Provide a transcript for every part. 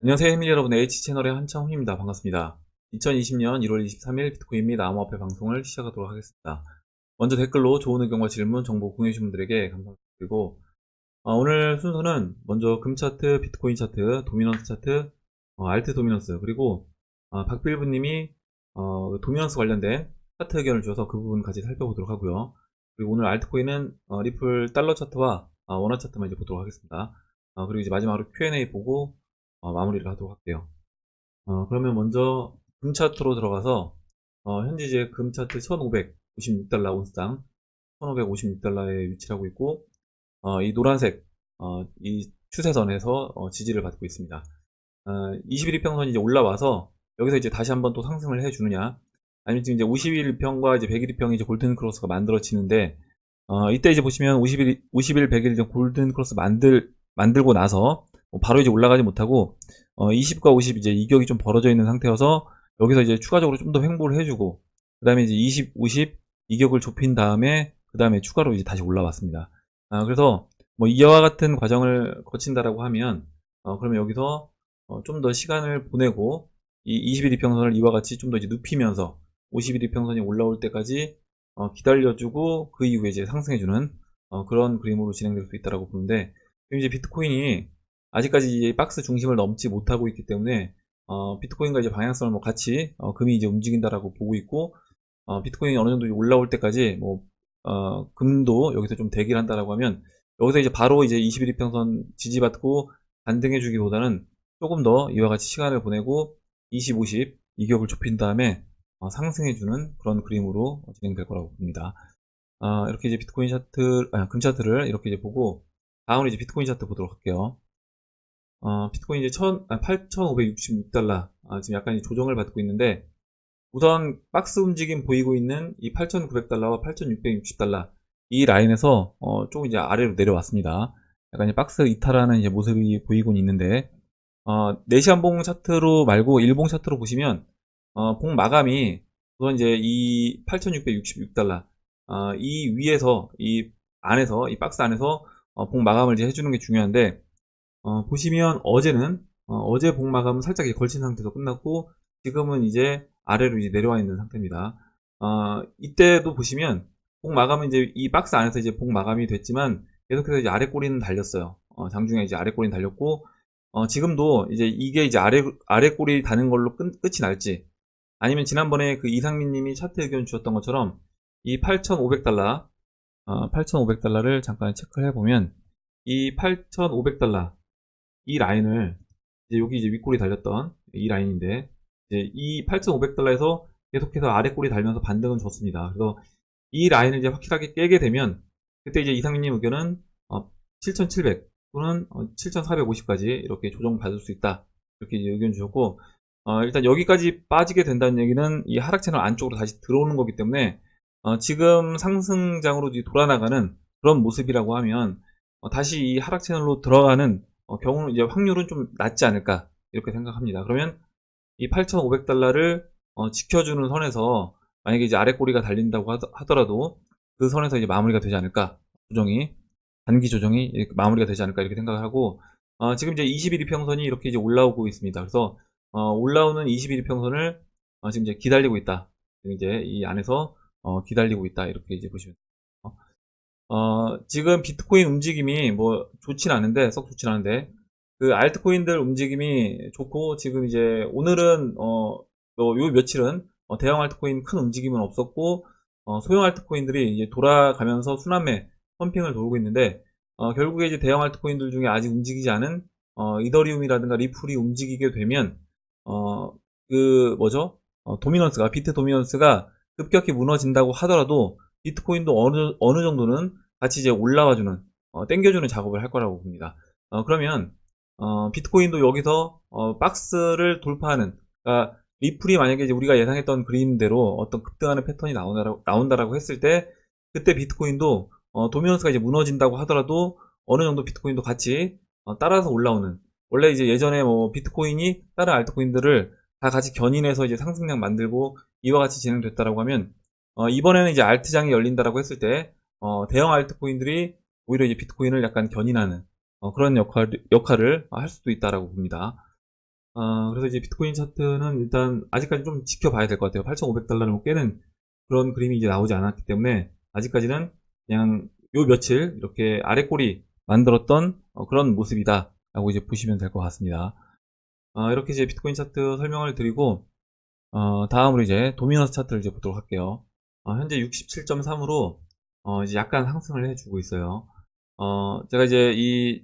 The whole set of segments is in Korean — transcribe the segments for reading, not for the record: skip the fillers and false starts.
안녕하세요, 해밀 여러분. H채널의 한창훈입니다. 반갑습니다. 2020년 1월 23일 비트코인 및 암호화폐 방송을 시작하도록 하겠습니다. 먼저 댓글로 좋은 의견과 질문, 정보 공유해주신 분들에게 감사드리고, 오늘 순서는 먼저 금 차트, 비트코인 차트, 도미넌스 차트, 알트 도미넌스, 그리고 박빌브님이 도미넌스 관련된 차트 의견을 주셔서 그 부분 같이 살펴보도록 하고요. 그리고 오늘 알트코인은 리플 달러 차트와 원화 차트만 이제 보도록 하겠습니다. 그리고 이제 마지막으로 Q&A 보고 마무리를 하도록 할게요. 그러면 먼저 금 차트로 들어가서 현재 이제 금 차트 1556달러 온스당 1556달러에 위치를 하고 있고, 이 노란색 이 추세선에서 지지를 받고 있습니다. 21일평선이 이제 올라와서 여기서 이제 다시 한번 또 상승을 해주느냐, 아니면 지금 이제 51일평과 이제 100일평이 이제 골든 크로스가 만들어지는데, 이때 이제 보시면 50일, 100일 이제 골든 크로스 만들고 나서 바로 이제 올라가지 못하고 20과 50 이제 이격이 좀 벌어져 있는 상태여서 여기서 이제 추가적으로 좀 더 횡보를 해주고, 그 다음에 이제 20, 50 이격을 좁힌 다음에 그 다음에 추가로 이제 다시 올라왔습니다. 그래서 뭐 이와 같은 과정을 거친다라고 하면 그러면 여기서 좀 더 시간을 보내고 이 21 이평선을 이와 같이 좀 더 이제 눕히면서 51 이평선이 올라올 때까지 기다려주고 그 이후에 이제 상승해주는 그런 그림으로 진행될 수 있다라고 보는데, 지금 이제 비트코인이 아직까지 이제 박스 중심을 넘지 못하고 있기 때문에 비트코인과 이제 방향성을 뭐 같이 금이 이제 움직인다라고 보고 있고, 비트코인이 어느 정도 올라올 때까지 뭐 금도 여기서 좀 대기를 한다라고 하면 여기서 이제 바로 이제 21 이평선 지지받고 반등해 주기보다는 조금 더 이와 같이 시간을 보내고 20, 50 이격을 좁힌 다음에 상승해 주는 그런 그림으로 진행될 거라고 봅니다. 이렇게 이제 비트코인 차트, 금 차트를 이렇게 이제 보고, 다음으로 이제 비트코인 차트 보도록 할게요. 비트코인 이제 8,566달러, 지금 약간 조정을 받고 있는데, 우선 박스 움직임 보이고 있는 이 8,900달러와 8,660달러 이 라인에서 조금 이제 아래로 내려왔습니다. 약간 이제 박스 이탈하는 이제 모습이 보이곤 있는데, 내시안봉 차트로 말고 일봉 차트로 보시면 봉 마감이 우선 이제 이 8,666달러 이 위에서 이 안에서 이 박스 안에서 봉 마감을 이제 해주는 게 중요한데, 보시면 어제는 어제 봉 마감은 살짝 걸친 상태에서 끝났고 지금은 이제 아래로 이제 내려와 있는 상태입니다. 이때도 보시면 봉 마감은 이제 이 박스 안에서 이제 봉 마감이 됐지만 계속해서 이제 아래 꼬리는 달렸어요. 장중에 이제 아래 꼬리는 달렸고, 지금도 이제 이게 이제 아래 꼬리 다는 걸로 끝이 날지, 아니면 지난번에 그 이상민 님이 차트 의견 주셨던 것처럼 이 8,500달러 8,500달러를 잠깐 체크를 해보면 이 8,500달러 이 라인을 이제 여기 이제 윗골이 달렸던 이 라인인데, 이제 이 8,500달러에서 계속해서 아래 골이 달면서 반등은 줬습니다. 그래서 이 라인을 이제 확실하게 깨게 되면 그때 이제 이상민님 의견은 7,700 또는 7,450까지 이렇게 조정받을 수 있다, 이렇게 이제 의견 주셨고, 일단 여기까지 빠지게 된다는 얘기는 이 하락 채널 안쪽으로 다시 들어오는 거기 때문에 지금 상승장으로 돌아나가는 그런 모습이라고 하면 다시 이 하락 채널로 들어가는 경우는 이제 확률은 좀 낮지 않을까, 이렇게 생각합니다. 그러면 이 8,500달러를 지켜주는 선에서 만약에 이제 아래 꼬리가 달린다고 하더라도 그 선에서 이제 마무리가 되지 않을까, 단기 조정이 이렇게 마무리가 되지 않을까, 이렇게 생각을 하고, 지금 이제 21 이평선이 이렇게 이제 올라오고 있습니다. 그래서 올라오는 21 이평선을 지금 이제 기다리고 있다. 지금 이제 이 안에서 기다리고 있다, 이렇게 이제 보시면 돼요. 지금 비트코인 움직임이 뭐 좋진 않은데, 썩 좋진 않은데, 그 알트코인들 움직임이 좋고, 지금 이제 오늘은, 요 며칠은 대형 알트코인 큰 움직임은 없었고, 소형 알트코인들이 이제 돌아가면서 순환매, 펌핑을 돌고 있는데, 결국에 이제 대형 알트코인들 중에 아직 움직이지 않은, 이더리움이라든가 리플이 움직이게 되면, 도미넌스가, 비트 도미넌스가 급격히 무너진다고 하더라도, 비트코인도 어느 정도는 같이 이제 올라와주는, 땡겨주는 작업을 할 거라고 봅니다. 그러면, 비트코인도 여기서, 박스를 돌파하는, 그러니까 리플이 만약에 이제 우리가 예상했던 그림대로 어떤 급등하는 패턴이 나온다라고 했을 때, 그때 비트코인도, 도미넌스가 이제 무너진다고 하더라도 어느 정도 비트코인도 같이, 따라서 올라오는, 원래 이제 예전에 뭐 비트코인이 다른 알트코인들을 다 같이 견인해서 이제 상승량 만들고 이와 같이 진행됐다라고 하면, 이번에는 이제 알트장이 열린다라고 했을 때, 대형 알트코인들이 오히려 이제 비트코인을 약간 견인하는, 그런 역할을 할 수도 있다라고 봅니다. 그래서 이제 비트코인 차트는 일단 아직까지 좀 지켜봐야 될 것 같아요. 8,500달러를 뭐 깨는 그런 그림이 이제 나오지 않았기 때문에 아직까지는 그냥 요 며칠 이렇게 아래 꼬리 만들었던 그런 모습이다 라고 이제 보시면 될 것 같습니다. 이렇게 이제 비트코인 차트 설명을 드리고 다음으로 이제 도미너스 차트를 이제 보도록 할게요. 현재 67.3으로 이제 약간 상승을 해주고 있어요. 제가 이제 이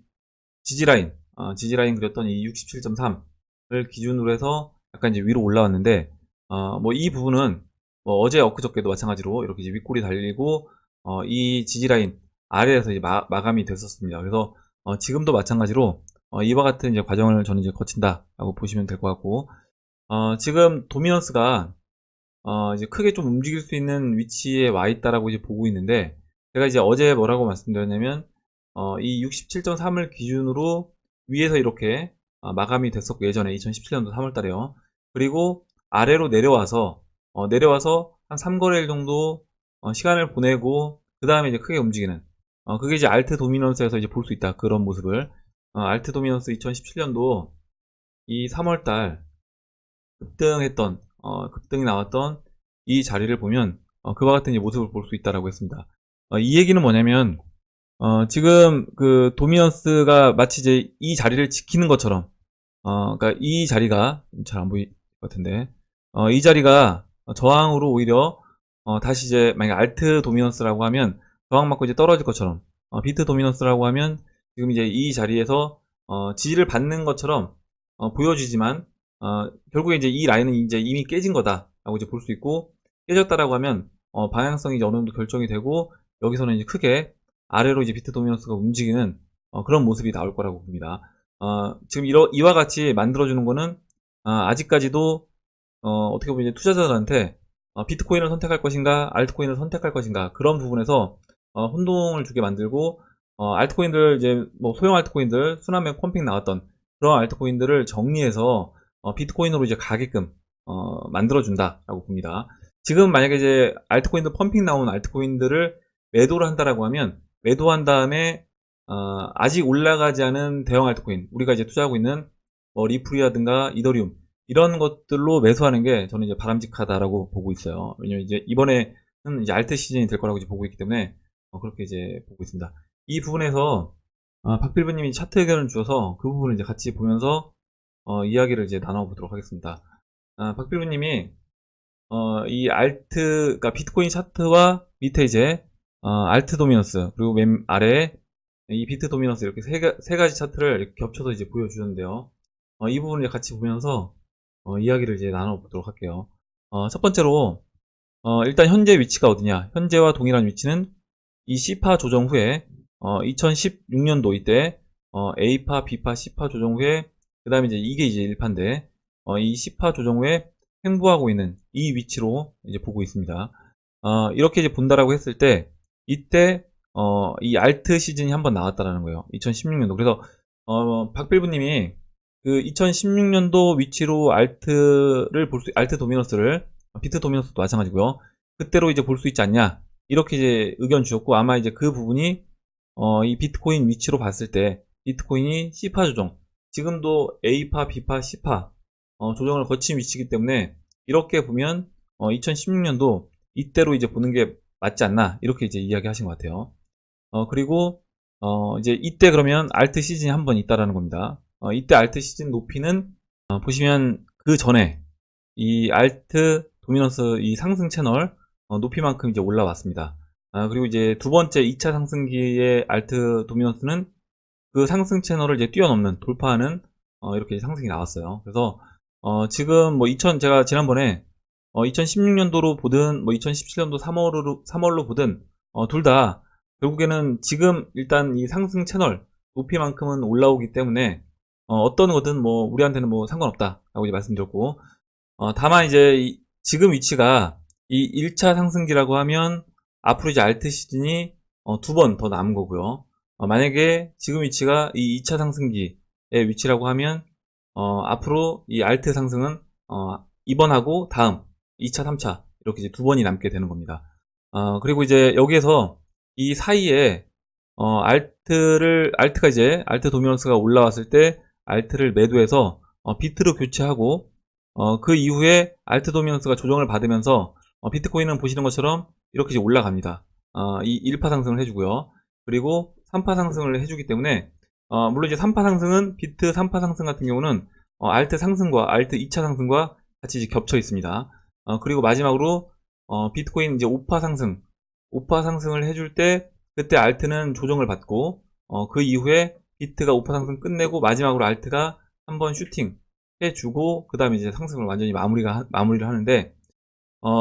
지지라인 그렸던 이 67.3을 기준으로 해서 약간 이제 위로 올라왔는데, 뭐 이 부분은 뭐 어제 엊그저께도 마찬가지로 이렇게 이제 윗골이 달리고, 이 지지라인 아래에서 이제 마감이 됐었습니다. 그래서, 지금도 마찬가지로, 이와 같은 이제 과정을 저는 이제 거친다라고 보시면 될 것 같고, 지금 도미넌스가, 이제 크게 좀 움직일 수 있는 위치에 와 있다라고 이제 보고 있는데, 제가 이제 어제 뭐라고 말씀드렸냐면, 이 67.3을 기준으로 위에서 이렇게 마감이 됐었고, 예전에 2017년도 3월달에요. 그리고 아래로 내려와서 한 3거래일 정도 시간을 보내고, 그 다음에 이제 크게 움직이는, 그게 이제 알트 도미넌스에서 이제 볼 수 있다. 그런 모습을. 알트 도미넌스 2017년도 이 3월달 급등이 나왔던 이 자리를 보면, 그와 같은 이제 모습을 볼 수 있다라고 했습니다. 이 얘기는 뭐냐면, 지금 그 도미넌스가 마치 이제 이 자리를 지키는 것처럼, 그러니까 이 자리가 잘 안 보일 것 같은데, 이 자리가 저항으로 오히려 다시 이제 만약 알트 도미넌스라고 하면 저항 맞고 이제 떨어질 것처럼, 비트 도미넌스라고 하면 지금 이제 이 자리에서 지지를 받는 것처럼 보여지지만, 결국에 이제 이 라인은 이제 이미 깨진 거다라고 이제 볼 수 있고, 깨졌다라고 하면 방향성이 이제 어느 정도 결정이 되고, 여기서는 이제 크게 아래로 이제 비트 도미넌스가 움직이는 그런 모습이 나올 거라고 봅니다. 지금 이와 같이 만들어주는 거는 아직까지도 어떻게 보면 이제 투자자들한테 비트코인을 선택할 것인가, 알트코인을 선택할 것인가, 그런 부분에서 혼동을 주게 만들고, 알트코인들 이제 뭐 소형 알트코인들 순환매 펌핑 나왔던 그런 알트코인들을 정리해서 비트코인으로 이제 가게끔 만들어준다라고 봅니다. 지금 만약에 이제 알트코인들 펌핑 나온 알트코인들을 매도를 한다라고 하면, 매도한 다음에 아직 올라가지 않은 대형 알트코인, 우리가 이제 투자하고 있는 뭐 리플이라든가 이더리움 이런 것들로 매수하는 게 저는 이제 바람직하다라고 보고 있어요. 왜냐면 이제 이번에는 이제 알트 시즌이 될 거라고 이제 보고 있기 때문에 그렇게 이제 보고 있습니다. 이 부분에서 박필부님이 차트 의견을 주셔서 그 부분을 이제 같이 보면서 이야기를 이제 나눠보도록 하겠습니다. 박필부님이 이 알트, 그러니까 비트코인 차트와 밑에 이제 알트 도미넌스, 그리고 맨 아래에 이 비트 도미넌스 이렇게 세 가지 차트를 이렇게 겹쳐서 이제 보여주는데요. 이 부분을 같이 보면서 이야기를 이제 나눠보도록 할게요. 첫 번째로 일단 현재 위치가 어디냐? 현재와 동일한 위치는 이 C파 조정 후에 2016년도 이때 A파, B파, C파 조정 후에, 그 다음에 이게 이제 1파인데 이 C파 조정 후에 횡보하고 있는 이 위치로 이제 보고 있습니다. 이렇게 이제 본다라고 했을 때 이때 이 알트 시즌이 한번 나왔다라는 거예요. 2016년도. 그래서 박필부님이 그 2016년도 위치로 알트 도미너스를, 비트 도미너스도 마찬가지고요. 그때로 이제 볼 수 있지 않냐, 이렇게 이제 의견 주셨고, 아마 이제 그 부분이 이 비트코인 위치로 봤을 때 비트코인이 C파 조정, 지금도 A파, B파, C파 조정을 거친 위치이기 때문에 이렇게 보면 2016년도 이때로 이제 보는 게 맞지 않나, 이렇게 이제 이야기하신 것 같아요. 그리고 이제 이때 그러면 알트 시즌이 한번 있다라는 겁니다. 이때 알트 시즌 높이는 보시면 그 전에 이 알트 도미넌스 이 상승 채널 높이만큼 이제 올라왔습니다. 그리고 이제 두 번째 2차 상승기의 알트 도미넌스는 그 상승 채널을 이제 뛰어넘는, 돌파하는 이렇게 상승이 나왔어요. 그래서 지금 뭐 제가 지난번에 2016년도로 보든 뭐 2017년도 3월로 보든 둘 다 결국에는 지금 일단 이 상승 채널 높이만큼은 올라오기 때문에 어떤 거든 뭐 우리한테는 뭐 상관없다라고 이제 말씀드렸고, 다만 이제 지금 위치가 이 1차 상승기라고 하면 앞으로 이제 알트 시즌이 두 번 더 남은 거고요. 만약에 지금 위치가 이 2차 상승기의 위치라고 하면 앞으로 이 알트 상승은 이번하고 다음 2차, 3차 이렇게 이제 두 번이 남게 되는 겁니다. 그리고 이제 여기에서 이 사이에 알트가 이제 알트 도미넌스가 올라왔을 때 알트를 매도해서 비트로 교체하고 그 이후에 알트 도미넌스가 조정을 받으면서 비트코인은 보시는 것처럼 이렇게 이제 올라갑니다. 이 1파 상승을 해주고요. 그리고 3파 상승을 해주기 때문에 물론 이제 3파 상승은 비트 3파 상승 같은 경우는 알트 상승과 알트 2차 상승과 같이 이제 겹쳐 있습니다. 그리고 마지막으로 비트코인 이제 5파 상승, 5파 상승을 해줄 때 그때 알트는 조정을 받고 그 이후에 비트가 5파 상승 끝내고 마지막으로 알트가 한번 슈팅 해주고 그 다음에 이제 상승을 완전히 마무리를 하는데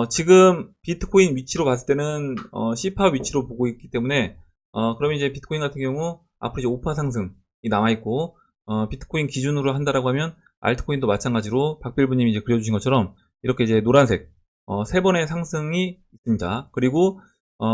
지금 비트코인 위치로 봤을 때는 C파 위치로 보고 있기 때문에 그러면 이제 비트코인 같은 경우 앞으로 이제 5파 상승이 남아있고 비트코인 기준으로 한다라고 하면 알트코인도 마찬가지로 박빌브님이 이제 그려주신 것처럼 이렇게 이제 노란색 세 번의 상승이 있습니다. 그리고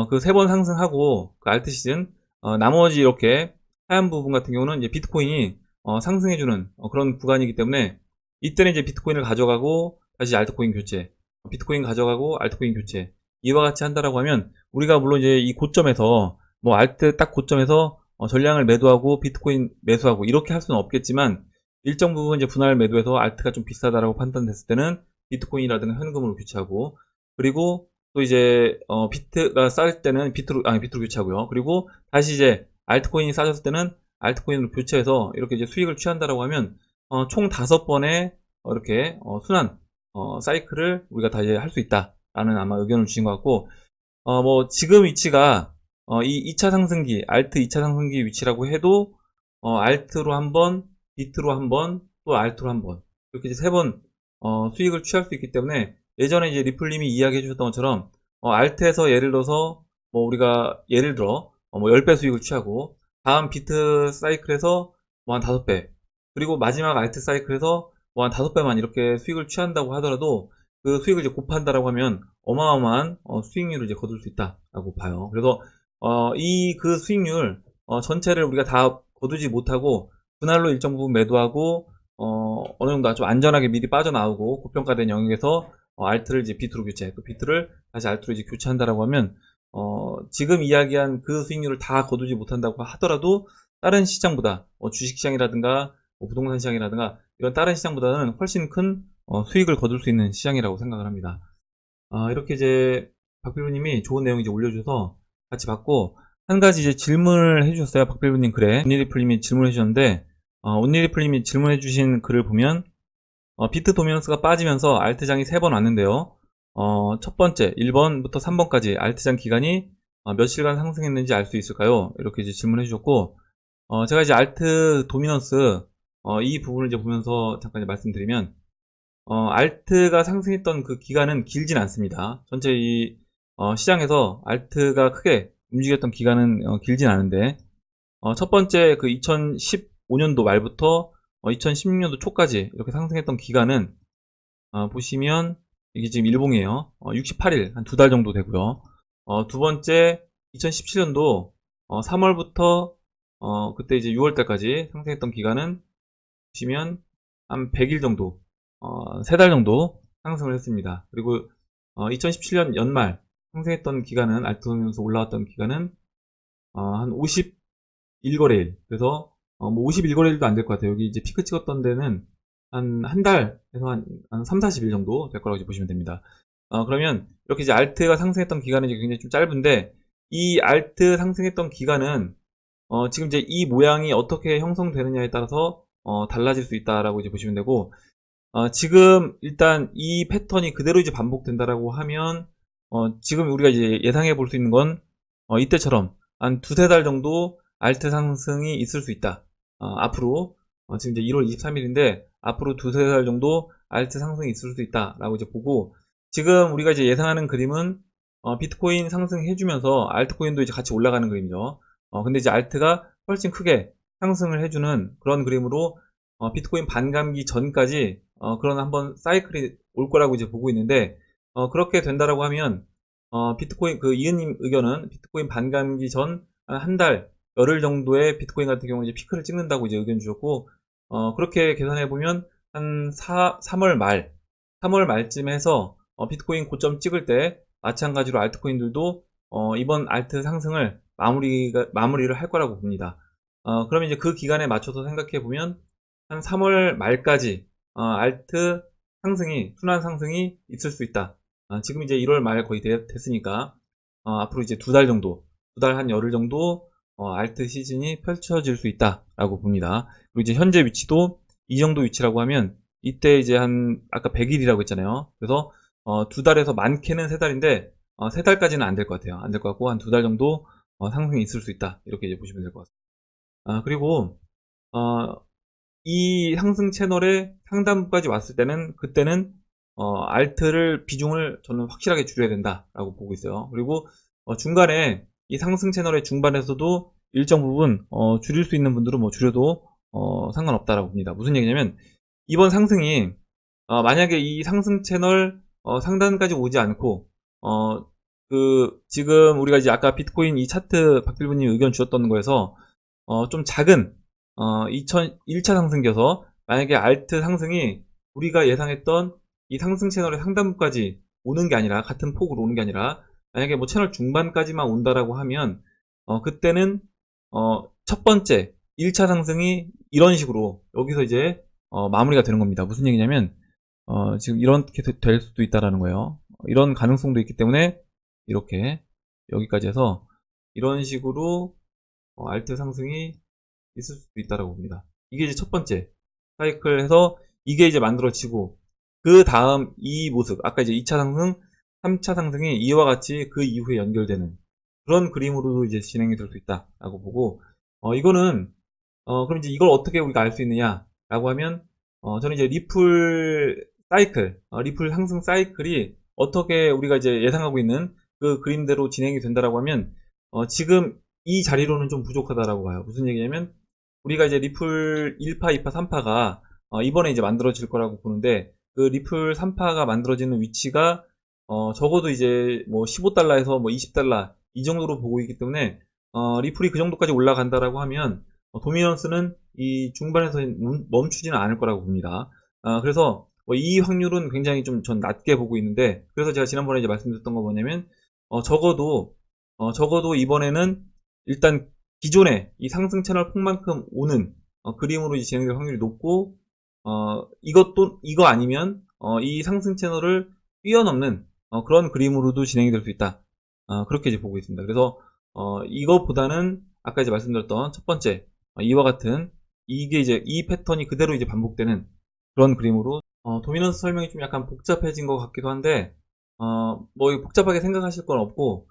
그 세 번 상승하고 그 알트 시즌 나머지 이렇게 하얀 부분 같은 경우는 이제 비트코인이 상승해주는 그런 구간이기 때문에 이때는 이제 비트코인을 가져가고 다시 알트코인 교체, 비트코인 가져가고 알트코인 교체 이와 같이 한다라고 하면 우리가 물론 이제 이 고점에서 뭐 알트 딱 고점에서 전량을 매도하고 비트코인 매수하고 이렇게 할 수는 없겠지만 일정 부분 이제 분할 매도해서 알트가 좀 비싸다라고 판단됐을 때는 비트코인이라든가 현금으로 교체하고 그리고 또 이제 비트가 쌀 때는 비트로 교체하고요. 그리고 다시 이제 알트코인이 싸졌을 때는 알트코인으로 교체해서 이렇게 이제 수익을 취한다라고 하면 총 5번의 이렇게 순환 사이클을 우리가 다 이제 할 수 있다라는 아마 의견을 주신 것 같고 뭐 지금 위치가 이 2차 상승기 알트 2차 상승기 위치라고 해도 알트로 한번 비트로 한번 또 알트로 한번 이렇게 이제 3번 수익을 취할 수 있기 때문에 예전에 이제 리플님이 이야기해 주셨던 것처럼 알트에서 예를 들어서 뭐 우리가 예를 들어 뭐 10배 수익을 취하고 다음 비트 사이클에서 뭐 한 5배 그리고 마지막 알트 사이클에서 뭐 한 5배만 이렇게 수익을 취한다고 하더라도 그 수익을 이제 곱한다라고 하면 어마어마한 수익률을 이제 거둘 수 있다라고 봐요. 그래서 이 그 수익률 전체를 우리가 다 거두지 못하고 분할로 일정 부분 매도하고 어느 정도 좀 안전하게 미리 빠져나오고 고평가된 영역에서 알트를 이제 비트로 교체, 또 비트를 다시 알트로 이제 교체한다라고 하면 지금 이야기한 그 수익률을 다 거두지 못한다고 하더라도 다른 시장보다 주식시장이라든가 부동산 시장이라든가 이런 다른 시장보다는 훨씬 큰 수익을 거둘 수 있는 시장이라고 생각을 합니다. 이렇게 이제 박필부님이 좋은 내용 이제 올려주셔서 같이 봤고 한 가지 이제 질문을 해주셨어요. 박필부님 글에 온리리플님이 질문해 주셨는데 온리리플님이 질문해 주신 글을 보면 비트 도미넌스가 빠지면서 알트장이 3번 왔는데요. 첫 번째 1번부터 3번까지 알트장 기간이 며칠간 상승했는지 알 수 있을까요? 이렇게 이제 질문해 주셨고 제가 이제 알트 도미넌스 이 부분을 이제 보면서 잠깐 이제 말씀드리면 알트가 상승했던 그 기간은 길진 않습니다. 전체 이 시장에서 알트가 크게 움직였던 기간은 길진 않은데 첫 번째 그 2015년도 말부터 2016년도 초까지 이렇게 상승했던 기간은 보시면 이게 지금 일봉이에요. 68일 한 2달 정도 되고요. 두 번째 2017년도 3월부터 그때 이제 6월달까지 상승했던 기간은 보시면 한 100일 정도 3달 정도 상승을 했습니다. 그리고 2017년 연말 상승했던 기간은 알트면서 올라왔던 기간은 한 51거래일 그래서 뭐 51거래일도 안 될 것 같아요. 여기 이제 피크 찍었던 데는 한 달에서 한 3, 40일 정도 될 거라고 보시면 됩니다. 그러면 이렇게 이제 알트가 상승했던 기간은 이제 굉장히 좀 짧은데 이 알트 상승했던 기간은 지금 이제 이 모양이 어떻게 형성되느냐에 따라서 달라질 수 있다라고 이제 보시면 되고 지금 일단 이 패턴이 그대로 이제 반복된다라고 하면 지금 우리가 이제 예상해 볼 수 있는 건 이때처럼 한 2~3달 정도 알트 상승이 있을 수 있다. 앞으로 지금 이제 1월 23일인데 앞으로 2~3달 정도 알트 상승이 있을 수 있다라고 이제 보고 지금 우리가 이제 예상하는 그림은 비트코인 상승해주면서 알트코인도 이제 같이 올라가는 그림이죠. 근데 이제 알트가 훨씬 크게 상승을 해주는 그런 그림으로 비트코인 반감기 전까지 그런 한번 사이클이 올 거라고 이제 보고 있는데 그렇게 된다라고 하면 비트코인 그 이은님 의견은 비트코인 반감기 전 한 달 열흘 정도의 비트코인 같은 경우 이제 피크를 찍는다고 이제 의견 주셨고 그렇게 계산해 보면 한 3월 말쯤 해서 비트코인 고점 찍을 때 마찬가지로 알트코인들도 이번 알트 상승을 마무리를 할 거라고 봅니다. 그러면 이제 그 기간에 맞춰서 생각해 보면 한 3월 말까지 알트 상승이, 순환 상승이 있을 수 있다. 지금 이제 1월 말 거의 됐으니까, 앞으로 이제 2달 정도, 2달 한 열흘 정도, 알트 시즌이 펼쳐질 수 있다라고 봅니다. 그리고 이제 현재 위치도 이 정도 위치라고 하면, 이때 이제 아까 100일이라고 했잖아요. 그래서, 2달에서 많게는 3달인데, 3달까지는 안 될 것 같아요. 안 될 것 같고, 한 2달 정도, 상승이 있을 수 있다. 이렇게 이제 보시면 될 것 같습니다. 그리고, 이 상승 채널의 상단부까지 왔을 때는, 그때는, 알트를 비중을 저는 확실하게 줄여야 된다라고 보고 있어요. 그리고, 중간에, 이 상승 채널의 중반에서도 일정 부분, 줄일 수 있는 분들은 뭐 줄여도, 상관없다라고 봅니다. 무슨 얘기냐면, 이번 상승이, 만약에 이 상승 채널, 상단까지 오지 않고, 지금 우리가 이제 아까 비트코인 이 차트 박필부님 의견 주셨던 거에서, 좀 작은, 1차 상승기여서, 만약에 알트 상승이 우리가 예상했던 이 상승 채널의 상단부까지 오는 게 아니라, 같은 폭으로 오는 게 아니라, 만약에 뭐 채널 중반까지만 온다라고 하면, 그때는, 첫 번째, 1차 상승이 이런 식으로, 여기서 이제, 마무리가 되는 겁니다. 무슨 얘기냐면, 지금 이렇게 될 수도 있다라는 거예요. 이런 가능성도 있기 때문에, 이렇게, 여기까지 해서, 이런 식으로, 알트 상승이 있을 수도 있다라고 봅니다. 이게 이제 첫 번째, 사이클 해서, 이게 이제 만들어지고, 그 다음 이 모습, 아까 이제 2차 상승, 3차 상승이 이와 같이 그 이후에 연결되는 그런 그림으로도 이제 진행이 될 수 있다라고 보고, 이거는, 그럼 이제 이걸 어떻게 우리가 알 수 있느냐라고 하면, 저는 이제 리플 사이클, 리플 상승 사이클이 어떻게 우리가 이제 예상하고 있는 그 그림대로 진행이 된다라고 하면, 지금 이 자리로는 좀 부족하다라고 봐요. 무슨 얘기냐면, 우리가 이제 리플 1파, 2파, 3파가 이번에 이제 만들어질 거라고 보는데, 그 리플 3파가 만들어지는 위치가 적어도 이제 뭐 15달러에서 뭐 20달러 이 정도로 보고 있기 때문에, 리플이 그 정도까지 올라간다라고 하면, 도미넌스는 이 중반에서 멈추지는 않을 거라고 봅니다. 그래서 이 확률은 굉장히 좀 전 낮게 보고 있는데, 그래서 제가 지난번에 이제 말씀드렸던 거 뭐냐면, 적어도 이번에는 일단 기존의 이 상승 채널 폭만큼 오는 그림으로 이제 진행될 확률이 높고, 이거 아니면 이 상승 채널을 뛰어넘는 그런 그림으로도 진행이 될 수 있다. 그렇게 이제 보고 있습니다. 그래서 이것보다는 아까 이제 말씀드렸던 첫 번째, 이와 같은, 이게 이제 이 패턴이 그대로 이제 반복되는 그런 그림으로, 도미넌스 설명이 좀 약간 복잡해진 것 같기도 한데, 뭐 복잡하게 생각하실 건 없고,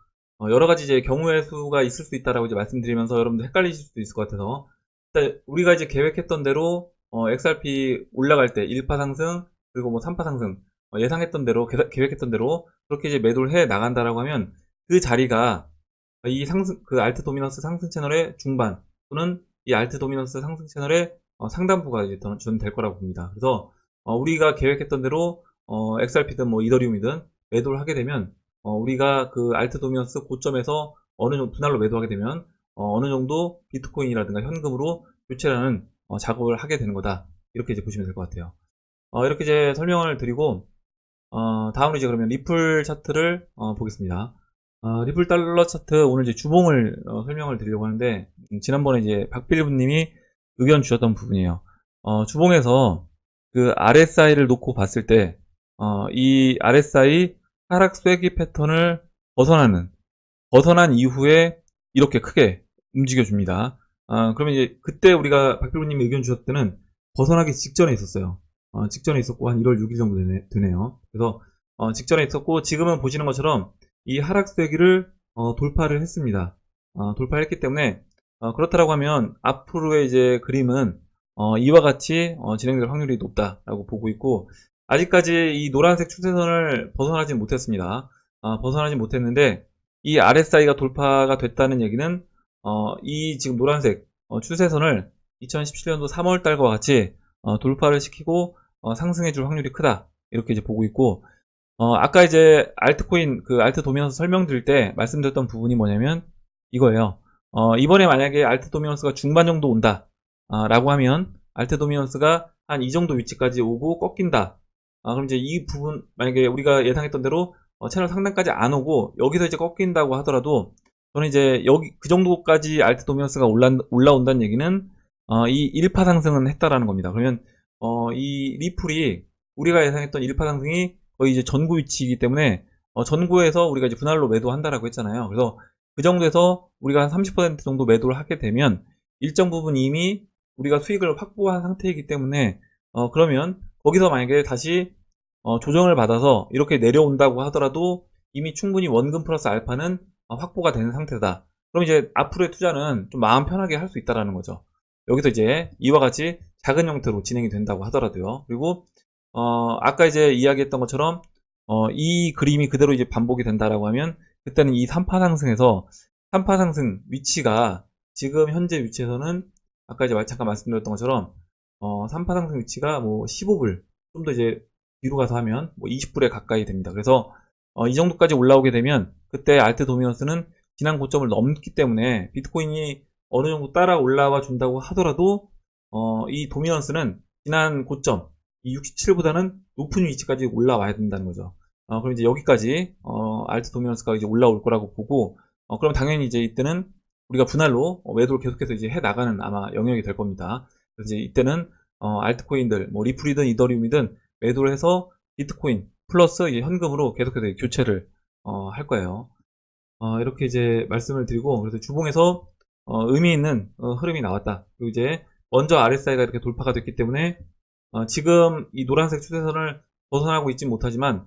여러 가지 이제 경우의 수가 있을 수 있다라고 이제 말씀드리면서 여러분들 헷갈리실 수도 있을 것 같아서, 일단 우리가 이제 계획했던 대로 XRP 올라갈 때 1파 상승, 그리고 뭐 3파 상승, 예상했던 대로, 계획했던 대로 그렇게 이제 매도를 해 나간다라고 하면, 그 자리가 이 그 알트 도미넌스 상승 채널의 중반, 또는 이 알트 도미넌스 상승 채널의 상단부가 이제 저는 될 거라고 봅니다. 그래서 우리가 계획했던 대로 XRP든 뭐 이더리움이든 매도를 하게 되면, 우리가 그 알트 도미넌스 고점에서 어느 정도 분할로 매도하게 되면, 어느 정도 비트코인이라든가 현금으로 교체라는 작업을 하게 되는 거다. 이렇게 이제 보시면 될 것 같아요. 이렇게 이제 설명을 드리고, 다음으로 이제 그러면 리플 차트를 보겠습니다. 리플 달러 차트 오늘 이제 주봉을 설명을 드리려고 하는데, 지난번에 이제 박필부님이 의견 주셨던 부분이에요. 주봉에서 그 RSI를 놓고 봤을 때, 이 RSI 하락 쐐기 패턴을 벗어난 이후에 이렇게 크게 움직여줍니다. 그러면 이제 그때 우리가 박필부님이 의견 주셨을 때는 벗어나기 직전에 있었어요. 직전에 있었고 한 1월 6일 정도 되네요. 그래서 직전에 있었고, 지금은 보시는 것처럼 이 하락 쐐기를 돌파를 했습니다. 돌파했기 때문에 그렇다라고 하면 앞으로의 이제 그림은 이와 같이 진행될 확률이 높다라고 보고 있고, 아직까지 이 노란색 추세선을 벗어나지 못했습니다. 벗어나지 못했는데, 이 RSI가 돌파가 됐다는 얘기는 이 지금 노란색 추세선을 2017년도 3월달과 같이 돌파를 시키고 상승해 줄 확률이 크다, 이렇게 이제 보고 있고, 아까 이제 알트코인 그 알트 도미넌스 설명드릴 때 말씀드렸던 부분이 뭐냐면 이거예요. 이번에 만약에 알트 도미넌스가 중반 정도 온다 라고 하면, 알트 도미넌스가 한 이 정도 위치까지 오고 꺾인다. 그럼 이제 이 부분, 만약에 우리가 예상했던 대로 채널 상단까지 안 오고 여기서 이제 꺾인다고 하더라도, 저는 이제 여기 그 정도까지 알트 도미넌스가 올라온다는 얘기는 이 1파 상승은 했다라는 겁니다. 그러면 이 리플이 우리가 예상했던 1파 상승이 거의 이제 전구 위치이기 때문에 전구에서 우리가 이제 분할로 매도한다라고 했잖아요. 그래서 그 정도에서 우리가 한 30% 정도 매도를 하게 되면 일정 부분 이미 우리가 수익을 확보한 상태이기 때문에 그러면 거기서 만약에 다시 조정을 받아서 이렇게 내려온다고 하더라도 이미 충분히 원금 플러스 알파는 확보가 되는 상태다. 그럼 이제 앞으로의 투자는 좀 마음 편하게 할 수 있다라는 거죠. 여기서 이제 이와 같이 작은 형태로 진행이 된다고 하더라도요. 그리고 아까 이제 이야기했던 것처럼 이 그림이 그대로 이제 반복이 된다라고 하면 그때는 이 3파 상승에서 3파 상승 위치가 지금 현재 위치에서는 아까 이제 잠깐 말씀드렸던 것처럼 3파 상승 위치가 뭐 15불 좀 더 이제 뒤로 가서 하면 뭐 20불에 가까이 됩니다. 그래서 이 정도까지 올라오게 되면 그때 알트 도미넌스는 지난 고점을 넘기 때문에 비트코인이 어느 정도 따라 올라와 준다고 하더라도 이 도미넌스는 지난 고점 이 67보다는 높은 위치까지 올라와야 된다는 거죠. 그럼 이제 여기까지 알트 도미넌스가 이제 올라올 거라고 보고 그럼 당연히 이제 이때는 우리가 분할로 매도를 계속해서 이제 해 나가는 아마 영역이 될 겁니다. 그래서 이제 이때는 알트코인들 뭐 리플이든 이더리움이든 매도를 해서 비트코인 플러스 이제 현금으로 계속해서 교체를 할 거예요. 이렇게 이제 말씀을 드리고 그래서 주봉에서 의미 있는 흐름이 나왔다. 그리고 이제 먼저 RSI가 이렇게 돌파가 됐기 때문에 지금 이 노란색 추세선을 벗어나고 있진 못하지만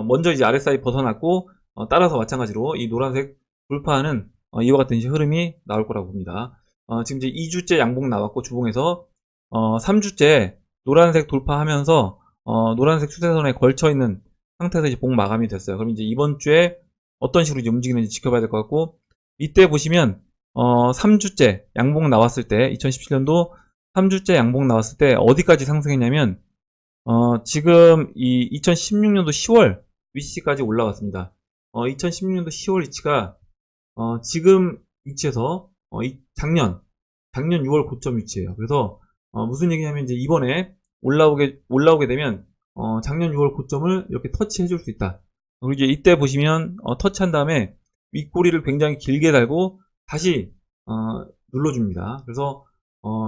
먼저 이제 RSI 벗어났고 따라서 마찬가지로 이 노란색 돌파하는 이와 같은 이제 흐름이 나올 거라고 봅니다. 지금 이제 2주째 양봉 나왔고 주봉에서 3주째 노란색 돌파하면서 노란색 추세선에 걸쳐 있는 상태에서 이제 봉 마감이 됐어요. 그럼 이제 이번 주에 어떤 식으로 이제 움직이는지 지켜봐야 될 것 같고 이때 보시면 3주째 양봉 나왔을 때 2017년도 3주째 양봉 나왔을 때 어디까지 상승했냐면 지금 이 2016년도 10월 위치까지 올라갔습니다. 2016년도 10월 위치가 지금 위치에서 작년 6월 고점 위치예요. 그래서 무슨 얘기냐면 이제 이번에 올라오게 되면 작년 6월 고점을 이렇게 터치해 줄 수 있다. 그리고 이제 이때 보시면 터치한 다음에 윗꼬리를 굉장히 길게 달고 다시 눌러줍니다. 그래서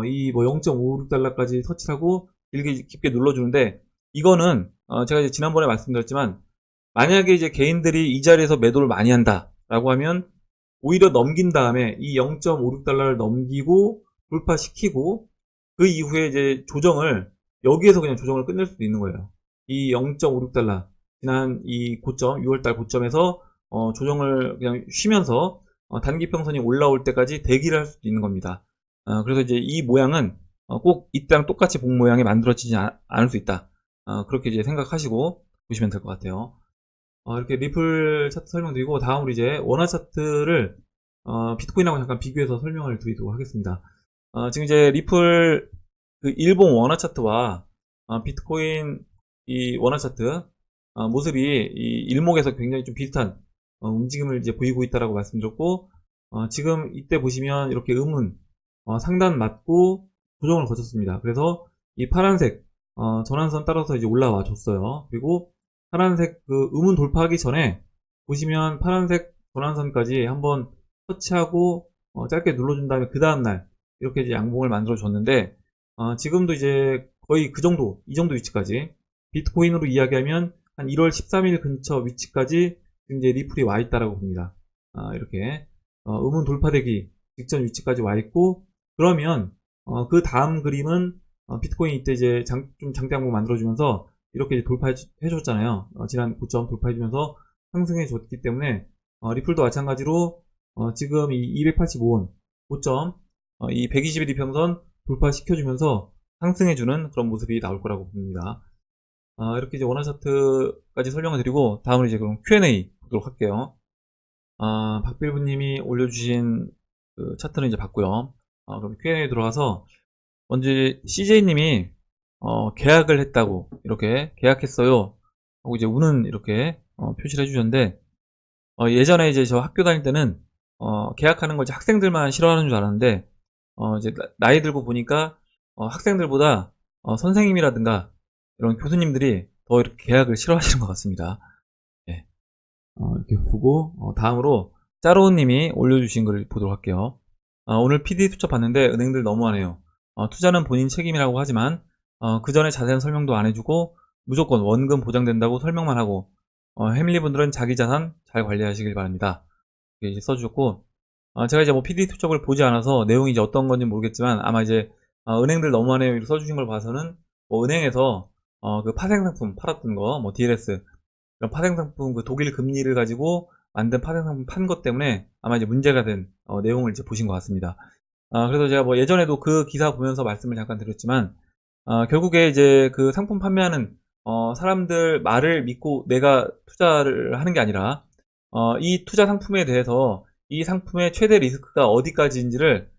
이 뭐 0.56달러까지 터치하고 깊게 눌러주는데 이거는 제가 이제 지난번에 말씀드렸지만 만약에 이제 개인들이 이 자리에서 매도를 많이 한다라고 하면 오히려 넘긴 다음에 이 0.56달러를 넘기고 돌파시키고 그 이후에 이제 여기에서 그냥 조정을 끝낼 수도 있는 거예요. 이 0.56달러 지난 이 고점 6월달 고점에서 조정을 그냥 쉬면서 단기평선이 올라올 때까지 대기를 할 수도 있는 겁니다. 그래서 이제 이 모양은 꼭 이때랑 똑같이 본 모양이 만들어지지 않을 수 있다. 그렇게 이제 생각하시고 보시면 될 것 같아요. 이렇게 리플 차트 설명드리고 다음으로 이제 원화 차트를 비트코인하고 잠깐 비교해서 설명을 드리도록 하겠습니다. 지금 이제 리플 그 일본 원화 차트와 비트코인 이 원화 차트 모습이 이 일목에서 굉장히 좀 비슷한 움직임을 이제 보이고 있다라고 말씀드렸고 지금 이때 보시면 이렇게 음운 상단 맞고 조정을 거쳤습니다. 그래서 이 파란색 전환선 따라서 이제 올라와 줬어요. 그리고 파란색 그 음운 돌파하기 전에 보시면 파란색 전환선까지 한번 터치하고 짧게 눌러준 다음에 그 다음날 이렇게 이제 양봉을 만들어 줬는데 지금도 이제 거의 이 정도 위치까지 비트코인으로 이야기하면 한 1월 13일 근처 위치까지 이제 리플이 와 있다라고 봅니다. 이렇게 음운 돌파되기 직전 위치까지 와 있고 그러면 그 다음 그림은 비트코인 이때 이제 좀 장대 양봉 만들어주면서 이렇게 이제 돌파해줬잖아요. 지난 고점 돌파해주면서 상승해줬기 때문에 리플도 마찬가지로 지금 이 285원 고점 이 121일 평선 돌파시켜주면서 상승해주는 그런 모습이 나올 거라고 봅니다. 이렇게 이제 원화 차트까지 설명을 드리고 다음으로 이제 그럼 Q&A 보도록 할게요. 박빌부님이 올려주신 그 차트는 이제 봤고요. 그럼 Q&A 들어가서 먼저 CJ님이 계약을 했다고 이렇게 계약했어요 하고 이제 우는 이렇게 표시를 해주셨는데 예전에 이제 저 학교 다닐 때는 계약하는 걸 이제 학생들만 싫어하는 줄 알았는데 이제 나이 들고 보니까 학생들보다 선생님이라든가 이런 교수님들이 더 이렇게 계약을 싫어하시는 것 같습니다. 예. 이렇게 보고 다음으로 짜로우님이 올려주신 걸 보도록 할게요. 오늘 PD 수첩 봤는데 은행들 너무하네요. 투자는 본인 책임이라고 하지만 그 전에 자세한 설명도 안 해주고 무조건 원금 보장된다고 설명만 하고 해밀리 분들은 자기 자산 잘 관리하시길 바랍니다. 이렇게 이제 써주셨고 제가 이제 뭐 PDT 쪽을 보지 않아서 내용이 이제 어떤 건지 모르겠지만 아마 이제 은행들 너무하네요 이렇게 써주신 걸 봐서는 뭐 은행에서 그 파생상품 팔았던 거 뭐 DLS 이런 파생상품 그 독일 금리를 가지고 만든 파생상품 판 것 때문에 아마 이제 문제가 된 내용을 이제 보신 것 같습니다. 그래서 제가 뭐 예전에도 그 기사 보면서 말씀을 잠깐 드렸지만 결국에 이제 그 상품 판매하는 사람들 말을 믿고 내가 투자를 하는 게 아니라 이 투자 상품에 대해서 이 상품의 최대 리스크가 어디까지인지를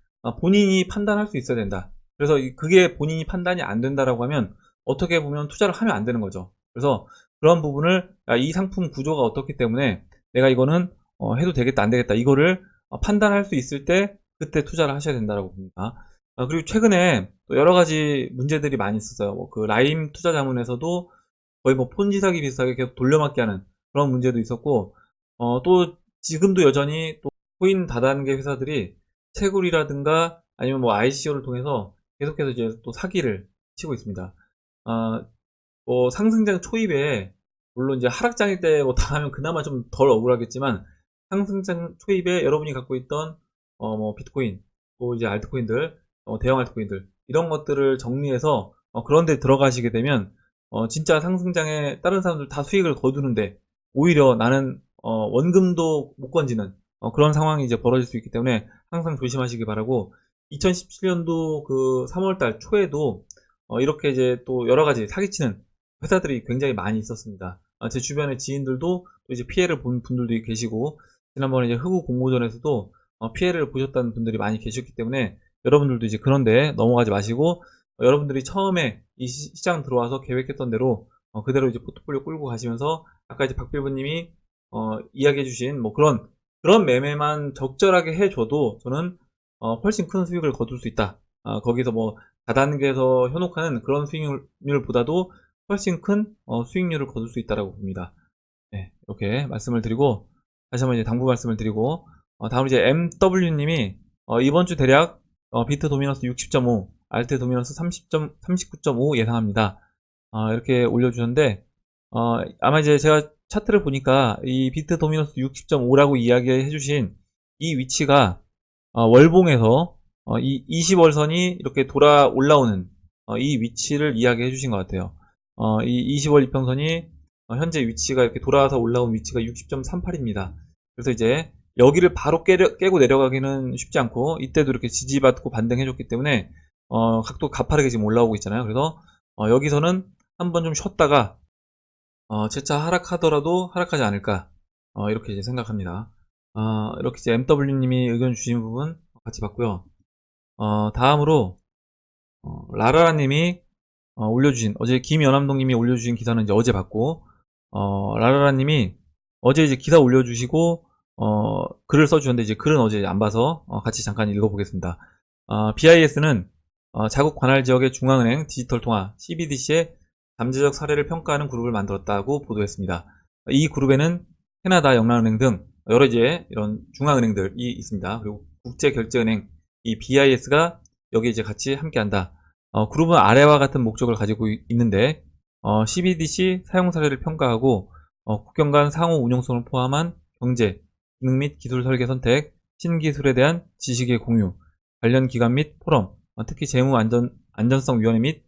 본인이 판단할 수 있어야 된다. 그래서 그게 본인이 판단이 안 된다라고 하면 어떻게 보면 투자를 하면 안 되는 거죠. 그래서 그런 부분을 이 상품 구조가 어떻기 때문에 내가 이거는 해도 되겠다 안 되겠다 이거를 판단할 수 있을 때 그때 투자를 하셔야 된다고 봅니다. 그리고 최근에 또 여러 가지 문제들이 많이 있었어요. 뭐 그 라임 투자 자문에서도 거의 뭐 폰지 사기 비슷하게 계속 돌려막기 하는 그런 문제도 있었고, 또 지금도 여전히 또 코인 다단계 회사들이 채굴이라든가 아니면 뭐 ICO를 통해서 계속해서 이제 또 사기를 치고 있습니다. 뭐 상승장 초입에 물론 이제 하락장일 때 뭐 당하면 그나마 좀 덜 억울하겠지만 상승장 초입에 여러분이 갖고 있던 뭐 비트코인 또 이제 알트코인들 대형 알트코인들 이런 것들을 정리해서 그런 데 들어가시게 되면 진짜 상승장에 다른 사람들 다 수익을 거두는데 오히려 나는 원금도 못 건지는 그런 상황이 이제 벌어질 수 있기 때문에 항상 조심하시기 바라고 2017년도 그 3월달 초에도 이렇게 이제 또 여러 가지 사기치는 회사들이 굉장히 많이 있었습니다. 제 주변의 지인들도 또 이제 피해를 본 분들도 계시고 지난번에 이제 흑우 공모전에서도 피해를 보셨다는 분들이 많이 계셨기 때문에 여러분들도 이제 그런데 넘어가지 마시고 여러분들이 처음에 이 시장 들어와서 계획했던 대로 그대로 이제 포트폴리오 끌고 가시면서 아까 이제 박빌브님이 이야기해 주신 뭐 그런 매매만 적절하게 해줘도 저는 훨씬 큰 수익을 거둘 수 있다. 거기서 뭐 다단계에서 현혹하는 그런 수익률보다도 훨씬 큰 수익률을 거둘 수 있다라고 봅니다. 네, 이렇게 말씀을 드리고 다시 한번 이제 당부 말씀을 드리고 다음 이제 MW님이 이번 주 대략 비트 도미너스 60.5, 알트 도미너스 39.5 예상합니다. 이렇게 올려주셨는데 아마 이제 제가 차트를 보니까 이 비트 도미너스 60.5라고 이야기해주신 이 위치가 월봉에서 이 20월선이 이렇게 돌아 올라오는 이 위치를 이야기해 주신 것 같아요. 이 20월 이평선이 현재 위치가 이렇게 돌아와서 올라온 위치가 60.38입니다. 그래서 이제 여기를 바로 깨고 내려가기는 쉽지 않고 이때도 이렇게 지지받고 반등해줬기 때문에 각도 가파르게 지금 올라오고 있잖아요. 그래서 여기서는 한번 좀 쉬었다가 재차 하락하더라도 하락하지 않을까 이렇게 이제 생각합니다. 이렇게 이제 MW님이 의견 주신 부분 같이 봤고요. 다음으로 라라라님이 올려주신 어제 김연암동님이 올려주신 기사는 이제 어제 봤고 라라라님이 어제 이제 기사 올려주시고 글을 써주셨는데 이제 글은 어제 안 봐서 같이 잠깐 읽어보겠습니다. BIS는 자국 관할 지역의 중앙은행 디지털 통화 CBDC의 잠재적 사례를 평가하는 그룹을 만들었다고 보도했습니다. 이 그룹에는 캐나다 영란은행 등 여러 이제 이런 중앙은행들이 있습니다. 그리고 국제결제은행 이 BIS가 여기 이제 같이 함께한다. 그룹은 아래와 같은 목적을 가지고 있는데 CBDC 사용 사례를 평가하고 국경 간 상호 운용성을 포함한 경제, 기능 및 기술 설계 선택, 신기술에 대한 지식의 공유, 관련 기관 및 포럼, 특히 재무안전성위원회 및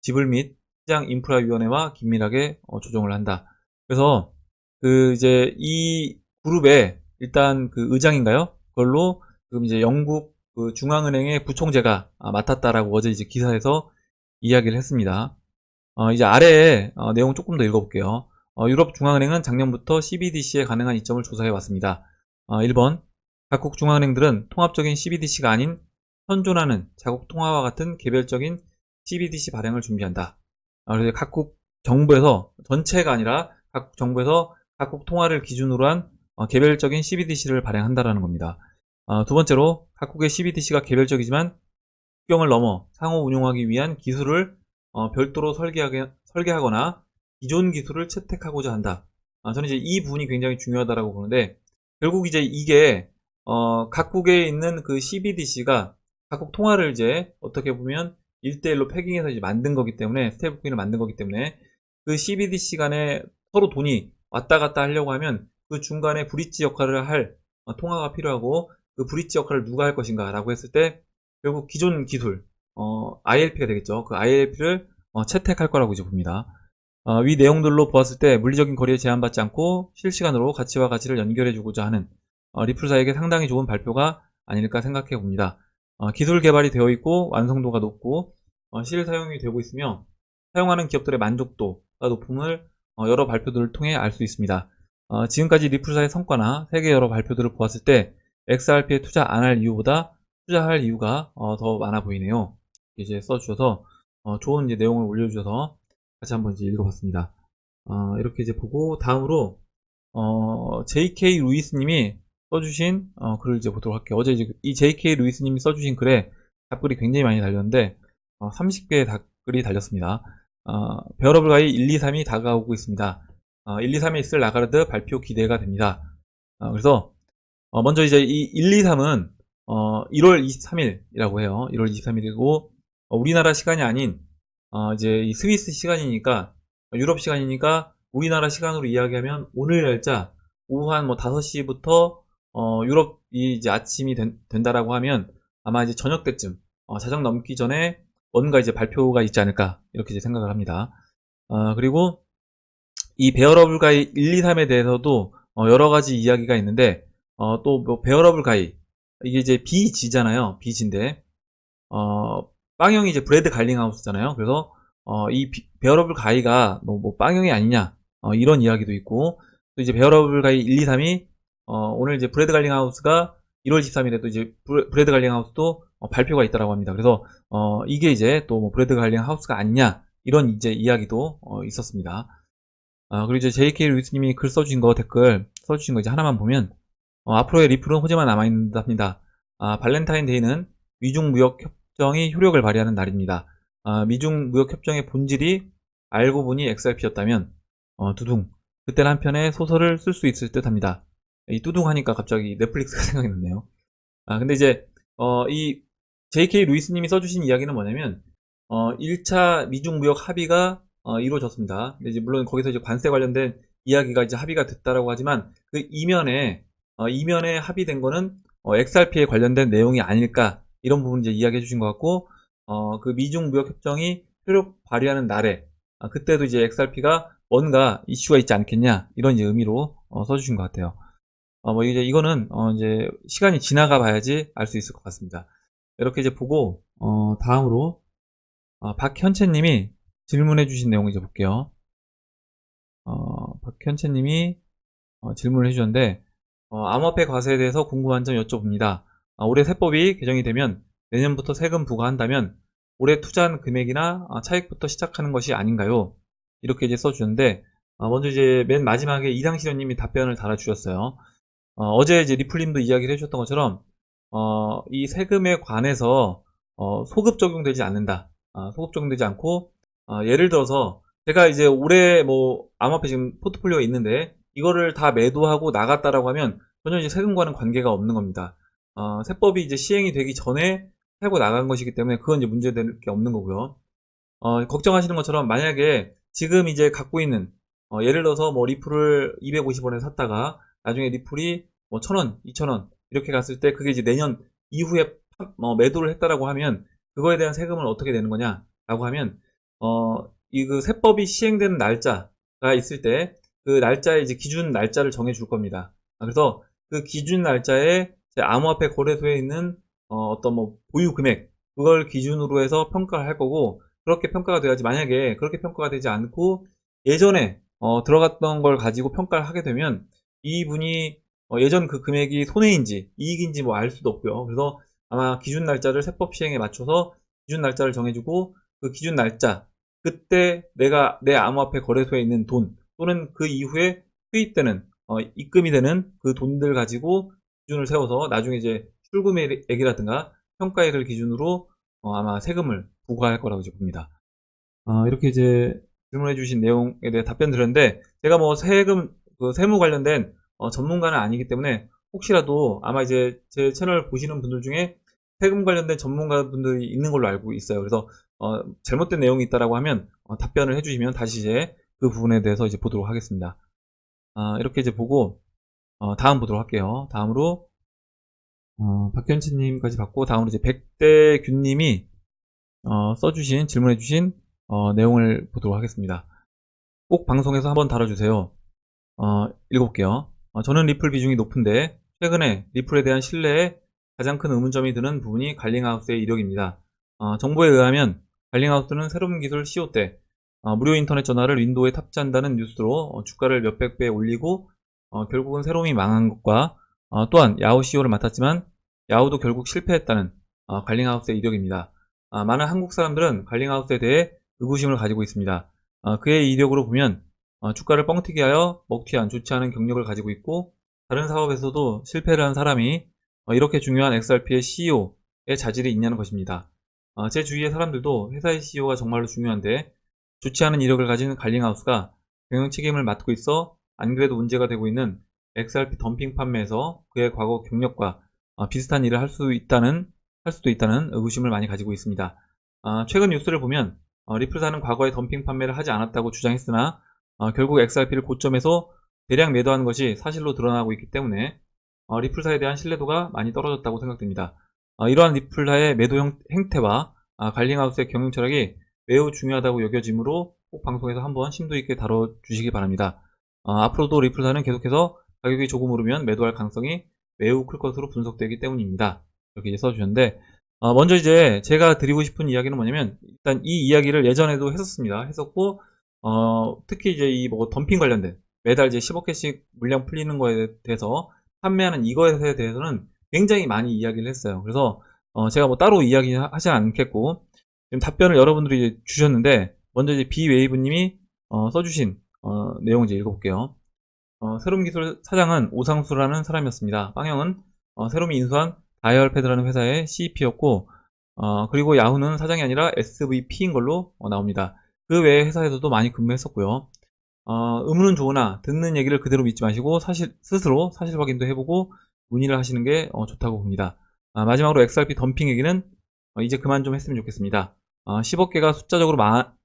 지불 및 시장 인프라위원회와 긴밀하게 조정을 한다. 그래서 그 이제 이 그룹의 일단 그 의장인가요? 그걸로 지금 이제 영국 그 중앙은행의 부총재가 맡았다라고 어제 이제 기사에서 이야기를 했습니다. 이제 아래에 내용 조금 더 읽어볼게요. 유럽 중앙은행은 작년부터 CBDC에 가능한 이점을 조사해 왔습니다. 1번 각국 중앙은행들은 통합적인 CBDC가 아닌 현존하는 자국 통화와 같은 개별적인 CBDC 발행을 준비한다. 그래서 각국 정부에서 전체가 아니라 각국 정부에서 각국 통화를 기준으로 한 개별적인 CBDC를 발행한다라는 겁니다. 두 번째로 각국의 CBDC가 개별적이지만 국경을 넘어 상호 운용하기 위한 기술을 별도로 설계하거나 기존 기술을 채택하고자 한다. 저는 이제 이 부분이 굉장히 중요하다고 보는데 결국 이제 이게 각국에 있는 그 CBDC가 각국 통화를 이제 어떻게 보면 1대1로 패깅해서 이제 만든 거기 때문에, 스테이블 코인을 만든 거기 때문에 그 CBDC 간에 서로 돈이 왔다 갔다 하려고 하면 그 중간에 브릿지 역할을 할 통화가 필요하고, 그 브릿지 역할을 누가 할 것인가 라고 했을 때 결국 기존 기술, ILP가 되겠죠. 그 ILP를 채택할 거라고 이제 봅니다. 위 내용들로 보았을 때 물리적인 거리에 제한받지 않고 실시간으로 가치와 가치를 연결해주고자 하는 리플사에게 상당히 좋은 발표가 아닐까 생각해 봅니다. 기술 개발이 되어 있고 완성도가 높고 실사용이 되고 있으며 사용하는 기업들의 만족도가 높음을 여러 발표들을 통해 알 수 있습니다. 지금까지 리플사의 성과나 세계 여러 발표들을 보았을 때 XRP에 투자 안 할 이유보다 투자할 이유가 더 많아 보이네요. 이제 써주셔서 좋은 이제 내용을 올려주셔서 같이 한번 이제 읽어봤습니다. 이렇게 이제 보고 다음으로 JK 루이스님이 써주신 글을 이제 보도록 할게요. 어제 이제 이 JK 루이스님이 써주신 글에 답글이 굉장히 많이 달렸는데 30개의 답글이 달렸습니다. 베어러블 가이 1, 2, 3이 다가오고 있습니다. 1, 2, 3에 있을 라가르드 발표 기대가 됩니다. 그래서 먼저 이제 이 1, 2, 3은 1월 23일이라고 해요. 1월 23일이고 우리나라 시간이 아닌 이제 이 스위스 시간이니까, 유럽 시간이니까 우리나라 시간으로 이야기하면 오늘 날짜 오후 한 뭐 5시부터 유럽이 이제 아침이 된다라고 하면 아마 이제 저녁 때쯤 자정 넘기 전에 뭔가 이제 발표가 있지 않을까 이렇게 이제 생각을 합니다. 그리고 이 베어러블 가이 1, 2, 3에 대해서도 여러 가지 이야기가 있는데 또 뭐 베어러블 가이 이게 이제 BG잖아요. BG인데 빵형이 이제 브래드 갈링하우스잖아요. 그래서 이 베어러블 가이가 뭐 빵형이 아니냐 이런 이야기도 있고, 또 이제 베어러블 가이 1, 2, 3이 오늘 이제 브래드 갈링하우스가 1월 13일에 또 이제 브래드 갈링하우스도 발표가 있다라고 합니다. 그래서 이게 이제 또 뭐 브래드 갈링하우스가 아니냐 이런 이제 이야기도 있었습니다. 그리고 이제 JK 루이스님이 글 써주신 거, 댓글 써주신 거 이제 하나만 보면 앞으로의 리플은 호재만 남아있답니다. 발렌타인데이는 미중 무역 협정이 효력을 발휘하는 날입니다. 미중 무역 협정의 본질이 알고 보니 XRP였다면 두둥, 그때는 한편의 소설을 쓸 수 있을 듯 합니다. 이 뚜둥 하니까 갑자기 넷플릭스가 생각이 났네요. 근데 이제 이 JK 루이스님이 써주신 이야기는 뭐냐면 1차 미중 무역 합의가 이루어졌습니다. 근데 이제 물론 거기서 이제 관세 관련된 이야기가 이제 합의가 됐다라고 하지만 그 이면에 합의된 거는 XRP에 관련된 내용이 아닐까 이런 부분 이제 이야기해 주신 것 같고, 그 미중 무역 협정이 효력 발휘하는 날에 그때도 이제 XRP가 뭔가 이슈가 있지 않겠냐 이런 이제 의미로 써주신 것 같아요. 뭐 이제 이거는 이제 시간이 지나가 봐야지 알 수 있을 것 같습니다. 이렇게 이제 보고 다음으로 박현채님이 질문해 주신 내용 이제 볼게요. 박현채님이 질문을 해주셨는데 암호화폐 과세에 대해서 궁금한 점 여쭤봅니다. 올해 세법이 개정이 되면 내년부터 세금 부과한다면 올해 투자한 금액이나 차익부터 시작하는 것이 아닌가요? 이렇게 이제 써주셨는데 먼저 이제 맨 마지막에 이상실현님이 답변을 달아주셨어요. 어제 이제 리플님도 이야기를 해주셨던 것처럼 이 세금에 관해서 소급 적용되지 않는다. 소급 적용되지 않고 예를 들어서 제가 이제 올해 뭐 암호화폐 지금 포트폴리오가 있는데 이거를 다 매도하고 나갔다라고 하면 전혀 이제 세금과는 관계가 없는 겁니다. 세법이 이제 시행이 되기 전에 팔고 나간 것이기 때문에 그건 이제 문제될 게 없는 거고요. 걱정하시는 것처럼 만약에 지금 이제 갖고 있는 예를 들어서 뭐 리플을 250원에 샀다가 나중에 리플이 뭐 1000원, 2000원 이렇게 갔을 때 그게 이제 내년 이후에 매도를 했다라고 하면 그거에 대한 세금을 어떻게 내는 거냐라고 하면 이 그 세법이 시행되는 날짜가 있을 때 그 날짜에 이제 기준 날짜를 정해 줄 겁니다. 그래서 그 기준 날짜에 암호화폐 거래소에 있는 어떤 뭐 보유 금액 그걸 기준으로 해서 평가를 할 거고, 그렇게 평가가 돼야지, 만약에 그렇게 평가가 되지 않고 예전에 들어갔던 걸 가지고 평가를 하게 되면 이분이 예전 그 금액이 손해인지 이익인지 뭐 알 수도 없고요. 그래서 아마 기준 날짜를 세법 시행에 맞춰서 기준 날짜를 정해주고 그 기준 날짜 그때 내가 내 암호화폐 거래소에 있는 돈 또는 그 이후에 수입되는 입금이 되는 그 돈들 가지고 기준을 세워서 나중에 이제 출금액이라든가 평가액을 기준으로 아마 세금을 부과할 거라고 이제 봅니다. 이렇게 이제 질문해 주신 내용에 대해 답변 드렸는데 제가 뭐 세금 그 세무 관련된 전문가는 아니기 때문에 혹시라도 아마 이제 제 채널 보시는 분들 중에 세금 관련된 전문가분들이 있는 걸로 알고 있어요. 그래서 잘못된 내용이 있다라고 하면 답변을 해주시면 다시 이제 그 부분에 대해서 이제 보도록 하겠습니다. 이렇게 이제 보고 다음 보도록 할게요. 다음으로 박현진님까지 받고 다음으로 이제 백대균님이 써주신 질문해주신 내용을 보도록 하겠습니다. 꼭 방송에서 한번 다뤄주세요. 읽어볼게요. 저는 리플 비중이 높은데 최근에 리플에 대한 신뢰에 가장 큰 의문점이 드는 부분이 갈링하우스의 이력입니다. 정보에 의하면 갈링하우스는 새로운 기술 CO 때 무료 인터넷 전화를 윈도우에 탑재한다는 뉴스로 주가를 몇백 배 올리고 결국은 새로움이 망한 것과 또한 야후 CEO를 맡았지만 야후도 결국 실패했다는 갈링하우스의 이력입니다. 많은 한국 사람들은 갈링하우스에 대해 의구심을 가지고 있습니다. 그의 이력으로 보면 주가를 뻥튀기 하여 먹튀한 좋지 않은 경력을 가지고 있고 다른 사업에서도 실패를 한 사람이 이렇게 중요한 XRP의 CEO의 자질이 있냐는 것입니다. 제 주위의 사람들도 회사의 CEO가 정말로 중요한데 좋지 않은 이력을 가진 갈링하우스가 경영 책임을 맡고 있어 안 그래도 문제가 되고 있는 XRP 덤핑 판매에서 그의 과거 경력과 비슷한 일을 할 수도 있다는 의구심을 많이 가지고 있습니다. 최근 뉴스를 보면 리플사는 과거에 덤핑 판매를 하지 않았다고 주장했으나 결국 XRP를 고점에서 대량 매도한 것이 사실로 드러나고 있기 때문에 리플사에 대한 신뢰도가 많이 떨어졌다고 생각됩니다. 이러한 리플사의 매도 행태와 갈링하우스의 경영 철학이 매우 중요하다고 여겨지므로 꼭 방송에서 한번 심도 있게 다뤄주시기 바랍니다. 앞으로도 리플사는 계속해서 가격이 조금 오르면 매도할 가능성이 매우 클 것으로 분석되기 때문입니다. 이렇게 이제 써주셨는데 먼저 이제 제가 드리고 싶은 이야기는 뭐냐면 일단 이 이야기를 예전에도 했었고 특히 이제 이 뭐 덤핑 관련된 매달 이제 10억개씩 물량 풀리는 거에 대해서 판매하는 이거에 대해서는 굉장히 많이 이야기를 했어요. 그래서 제가 뭐 따로 이야기하지 않겠고 지금 답변을 여러분들이 이제 주셨는데 먼저 이제 비웨이브님이 써주신 내용 이제 읽어볼게요. 새롬 기술 사장은 오상수라는 사람이었습니다. 빵형은 새롬이 인수한 다이얼패드라는 회사의 CEP였고 그리고 야후는 사장이 아니라 SVP인 걸로 나옵니다. 그 외의 회사에서도 많이 근무했었고요. 의문은 좋으나 듣는 얘기를 그대로 믿지 마시고 스스로 사실 확인도 해보고 문의를 하시는 게 좋다고 봅니다. 마지막으로 XRP 덤핑 얘기는 이제 그만 좀 했으면 좋겠습니다. 10억 개가 숫자적으로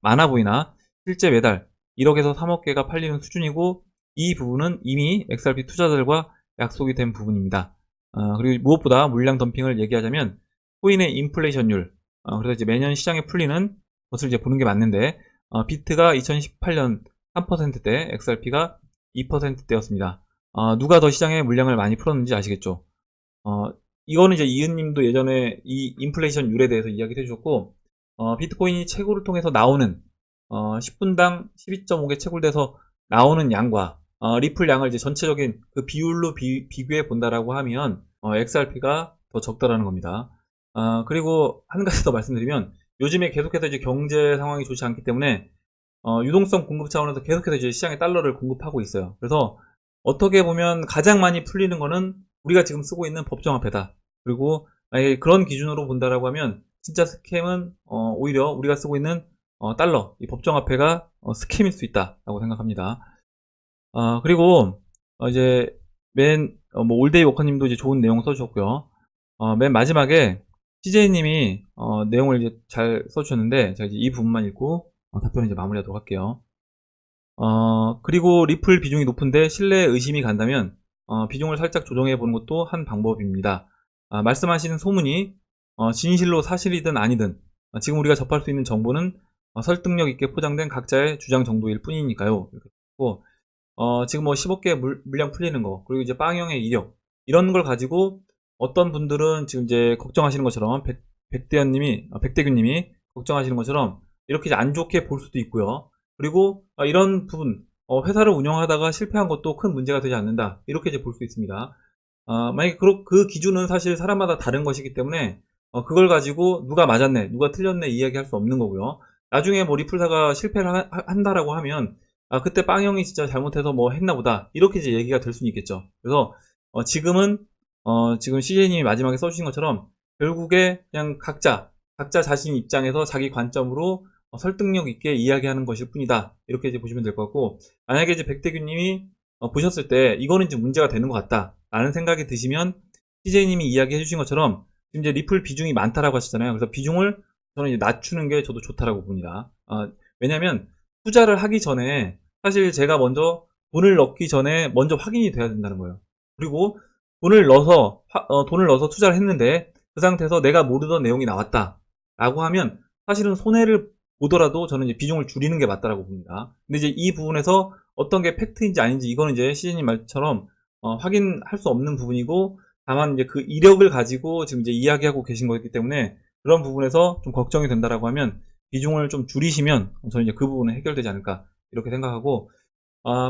많아 보이나 실제 매달 1억에서 3억 개가 팔리는 수준이고 이 부분은 이미 XRP 투자자들과 약속이 된 부분입니다. 그리고 무엇보다 물량 덤핑을 얘기하자면 코인의 인플레이션율, 그래서 이제 매년 시장에 풀리는 것을 이제 보는 게 맞는데 비트가 2018년 3%대, XRP가 2%대였습니다. 누가 더 시장에 물량을 많이 풀었는지 아시겠죠? 이거는 이제 이은님도 예전에 이 인플레이션율에 대해서 이야기를 해주셨고 비트코인이 채굴을 통해서 나오는 10분당 12.5개 채굴돼서 나오는 양과 리플 양을 이제 전체적인 그 비율로 비교해 본다라고 하면 XRP가 더 적다라는 겁니다. 그리고 한 가지 더 말씀드리면 요즘에 계속해서 이제 경제 상황이 좋지 않기 때문에 유동성 공급 차원에서 계속해서 이제 시장에 달러를 공급하고 있어요. 그래서 어떻게 보면 가장 많이 풀리는 거는 우리가 지금 쓰고 있는 법정화폐다. 그리고 만약에 그런 기준으로 본다라고 하면 진짜 스캠은 오히려 우리가 쓰고 있는 달러, 이 법정화폐가 스캠일 수 있다라고 생각합니다. 그리고 이제 뭐 올데이 워커님도 이제 좋은 내용 써주셨고요. 맨 마지막에 CJ님이 내용을 이제 잘 써주셨는데 제가 이제 이 부분만 읽고 답변을 이제 마무리하도록 할게요. 그리고 리플 비중이 높은데 신뢰에 의심이 간다면 비중을 살짝 조정해 보는 것도 한 방법입니다. 말씀하시는 소문이 진실로 사실이든 아니든 지금 우리가 접할 수 있는 정보는 설득력 있게 포장된 각자의 주장 정도일 뿐이니까요. 이렇게 지금 뭐 10억개 물량 풀리는 거, 그리고 이제 빵형의 이력, 이런 걸 가지고 어떤 분들은 지금 이제 걱정하시는 것처럼, 백대균님이 걱정하시는 것처럼 이렇게 이제 안 좋게 볼 수도 있고요. 그리고 이런 부분, 회사를 운영하다가 실패한 것도 큰 문제가 되지 않는다. 이렇게 이제 볼 수 있습니다. 만약에 그 기준은 사실 사람마다 다른 것이기 때문에, 그걸 가지고 누가 맞았네, 누가 틀렸네 이야기할 수 없는 거고요. 나중에 뭐 리플사가 실패를 한다라고 하면, 그때 빵형이 진짜 잘못해서 뭐 했나 보다. 이렇게 이제 얘기가 될 수는 있겠죠. 그래서, 지금 CJ님이 마지막에 써주신 것처럼, 결국에 그냥 각자 자신 입장에서 자기 관점으로 설득력 있게 이야기하는 것일 뿐이다. 이렇게 이제 보시면 될 것 같고, 만약에 이제 백대균님이 보셨을 때, 이거는 이제 문제가 되는 것 같다. 라는 생각이 드시면, CJ님이 이야기해 주신 것처럼, 지금 이제 리플 비중이 많다라고 하셨잖아요. 그래서 비중을 저는 이제 낮추는 게 저도 좋다라고 봅니다. 왜냐면 투자를 하기 전에 사실 제가 먼저 돈을 넣기 전에 먼저 확인이 돼야 된다는 거예요. 그리고 돈을 넣어서 투자를 했는데 그 상태에서 내가 모르던 내용이 나왔다라고 하면 사실은 손해를 보더라도 저는 이제 비중을 줄이는 게 맞다라고 봅니다. 근데 이제 이 부분에서 어떤 게 팩트인지 아닌지 이거는 이제 시즈님 말처럼 확인할 수 없는 부분이고 다만 이제 그 이력을 가지고 지금 이제 이야기하고 계신 거기 때문에 그런 부분에서 좀 걱정이 된다라고 하면 비중을 좀 줄이시면 저는 이제 그 부분은 해결되지 않을까 이렇게 생각하고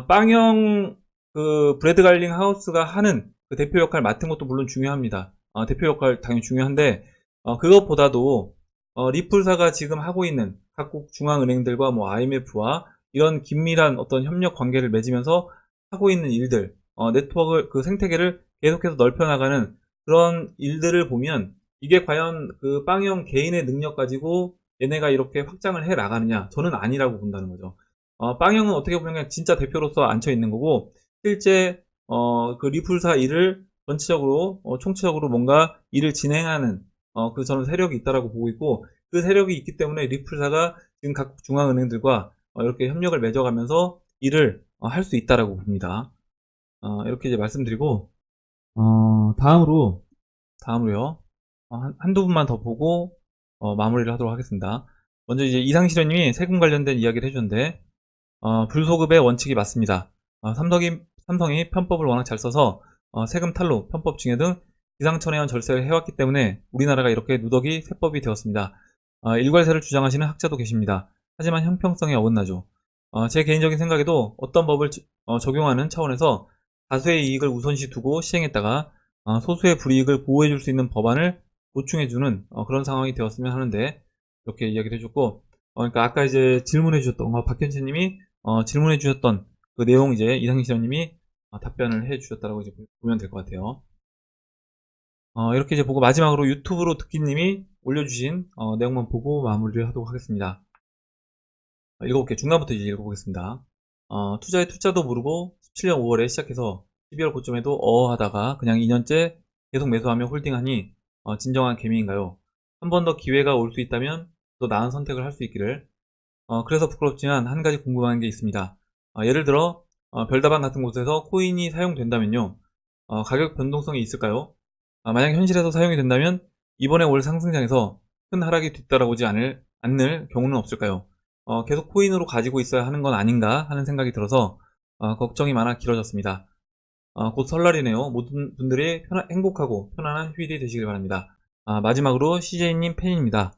빵형 그 브래드 갈링 하우스가 하는 그 대표 역할 맡은 것도 물론 중요합니다. 대표 역할 당연히 중요한데 그것보다도 리플사가 지금 하고 있는 각국 중앙은행들과 뭐 IMF와 이런 긴밀한 어떤 협력 관계를 맺으면서 하고 있는 일들, 네트워크 그 생태계를 계속해서 넓혀나가는 그런 일들을 보면 이게 과연 그 빵형 개인의 능력 가지고 얘네가 이렇게 확장을 해 나가느냐? 저는 아니라고 본다는 거죠. 빵형은 어떻게 보면 그냥 진짜 대표로서 앉혀 있는 거고 실제 그 리플사 일을 전체적으로 총체적으로 뭔가 일을 진행하는 그 저는 세력이 있다라고 보고 있고 그 세력이 있기 때문에 리플사가 지금 각국 중앙은행들과 이렇게 협력을 맺어가면서 일을 할 수 있다라고 봅니다. 이렇게 이제 말씀드리고 다음으로요. 한두 분만 더 보고 마무리를 하도록 하겠습니다. 먼저 이제 이상실현님이 세금 관련된 이야기를 해주는데 불소급의 원칙이 맞습니다. 삼성이 편법을 워낙 잘 써서 세금 탈루, 편법 증여 등 기상천외한 절세를 해왔기 때문에 우리나라가 이렇게 누더기 세법이 되었습니다. 일괄세를 주장하시는 학자도 계십니다. 하지만 형평성에 어긋나죠. 제 개인적인 생각에도 어떤 법을 적용하는 차원에서 다수의 이익을 우선시 두고 시행했다가 소수의 불이익을 보호해줄 수 있는 법안을 보충해주는 그런 상황이 되었으면 하는데 이렇게 이야기를 해줬고 그러니까 아까 이제 질문해주셨던 박현채님이 질문해주셨던 그 내용 이제 이상실현님이 답변을 해주셨다고 이제 보면 될 것 같아요. 이렇게 이제 보고 마지막으로 유튜브로 듣기님이 올려주신 내용만 보고 마무리를 하도록 하겠습니다. 읽어볼게요. 중간부터 이제 읽어보겠습니다. 투자에 투자도 모르고 17년 5월에 시작해서 12월 고점에도 하다가 그냥 2년째 계속 매수하며 홀딩하니 진정한 개미인가요? 한 번 더 기회가 올 수 있다면 더 나은 선택을 할 수 있기를. 그래서 부끄럽지만 한 가지 궁금한 게 있습니다. 예를 들어 별다방 같은 곳에서 코인이 사용된다면요. 가격 변동성이 있을까요? 만약 현실에서 사용이 된다면 이번에 올 상승장에서 큰 하락이 뒤따라오지 않을 경우는 없을까요? 계속 코인으로 가지고 있어야 하는 건 아닌가 하는 생각이 들어서 걱정이 많아 길어졌습니다. 곧 설날이네요. 모든 분들이 행복하고 편안한 휴일이 되시길 바랍니다. 마지막으로 CJ님 팬입니다.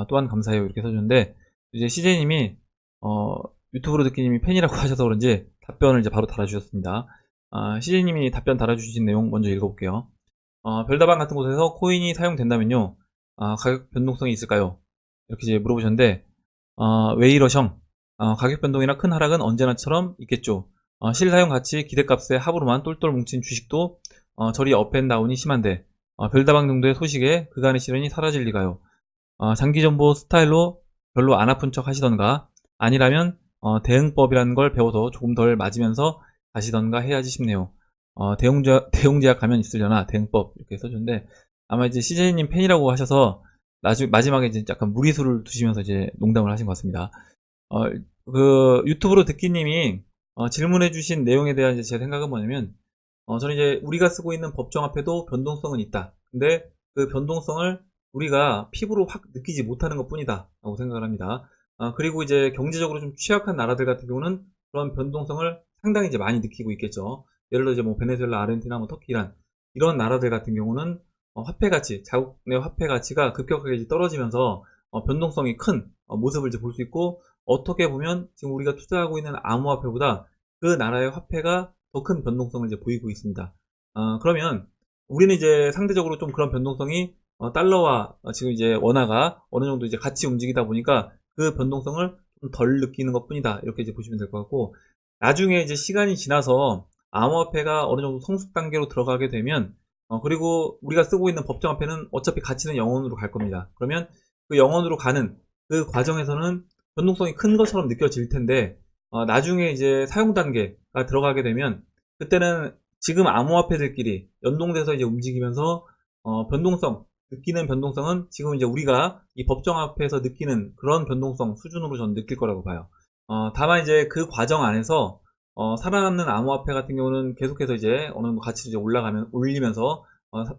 또한 감사해요. 이렇게 써주는데 이제 CJ님이 유튜브로 듣기님이 팬이라고 하셔서 그런지 답변을 이제 바로 달아주셨습니다. CJ님이 답변 달아주신 내용 먼저 읽어볼게요. 별다방 같은 곳에서 코인이 사용된다면요. 가격 변동성이 있을까요? 이렇게 이제 물어보셨는데 왜 이러셩? 가격 변동이나 큰 하락은 언제나처럼 있겠죠. 실사용 가치 기대값의 합으로만 똘똘 뭉친 주식도 저리 업앤다운이 심한데 별다방 정도의 소식에 그간의 시련이 사라질 리가요. 장기전보 스타일로 별로 안 아픈 척 하시던가 아니라면 대응법이라는 걸 배워서 조금 덜 맞으면서 가시던가 해야지 싶네요. 대웅제약 가면 있으려나 대응법 이렇게 써주는데 아마 이제 CJ님 팬이라고 하셔서 마지막에 이제 약간 무리수를 두시면서 이제 농담을 하신 것 같습니다. 그 유튜브로 듣기님이 질문해주신 내용에 대한 이제 제 생각은 뭐냐면 저는 이제 우리가 쓰고 있는 법정 앞에도 변동성은 있다. 근데 그 변동성을 우리가 피부로 확 느끼지 못하는 것 뿐이다 라고 생각을 합니다. 그리고 이제 경제적으로 좀 취약한 나라들 같은 경우는 그런 변동성을 상당히 이제 많이 느끼고 있겠죠. 예를 들어 이제 뭐 베네수엘라, 아르헨티나, 뭐 터키, 이란 이런 나라들 같은 경우는 화폐 가치, 자국 내 화폐 가치가 급격하게 이제 떨어지면서 변동성이 큰 모습을 이제 볼 수 있고 어떻게 보면 지금 우리가 투자하고 있는 암호화폐보다 그 나라의 화폐가 더 큰 변동성을 이제 보이고 있습니다. 그러면 우리는 이제 상대적으로 좀 그런 변동성이 달러와 지금 이제 원화가 어느 정도 이제 같이 움직이다 보니까 그 변동성을 좀 덜 느끼는 것 뿐이다. 이렇게 이제 보시면 될 것 같고 나중에 이제 시간이 지나서 암호화폐가 어느 정도 성숙 단계로 들어가게 되면 그리고 우리가 쓰고 있는 법정화폐는 어차피 가치는 영원으로 갈 겁니다. 그러면 그 영원으로 가는 그 과정에서는 변동성이 큰 것처럼 느껴질 텐데 나중에 이제 사용 단계가 들어가게 되면 그때는 지금 암호화폐들끼리 연동돼서 이제 움직이면서 변동성 느끼는 변동성은 지금 이제 우리가 이 법정 앞에서 느끼는 그런 변동성 수준으로 저는 느낄 거라고 봐요. 다만 이제 그 과정 안에서 살아남는 암호화폐 같은 경우는 계속해서 이제 어느 정도 가치를 이제 올리면서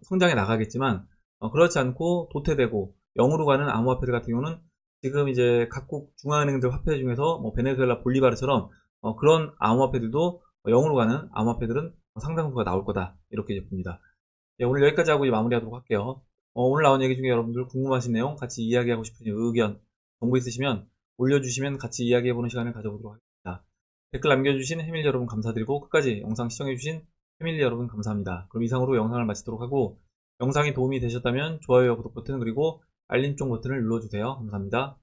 성장해 나가겠지만, 그렇지 않고 도태되고 0으로 가는 암호화폐들 같은 경우는 지금 이제 각국 중앙은행들 화폐 중에서 뭐 베네수엘라 볼리바르처럼 그런 암호화폐들도 0으로 가는 암호화폐들은 상당수가 나올 거다, 이렇게 이제 봅니다. 예, 오늘 여기까지 하고 이제 마무리하도록 할게요. 오늘 나온 얘기 중에 여러분들 궁금하신 내용, 같이 이야기하고 싶은 의견, 정보 있으시면 올려주시면 같이 이야기해보는 시간을 가져보도록 하겠습니다. 댓글 남겨주신 해밀 여러분 감사드리고, 끝까지 영상 시청해주신 해밀 여러분 감사합니다. 그럼 이상으로 영상을 마치도록 하고, 영상이 도움이 되셨다면 좋아요와 구독 버튼, 그리고 알림종 버튼을 눌러주세요. 감사합니다.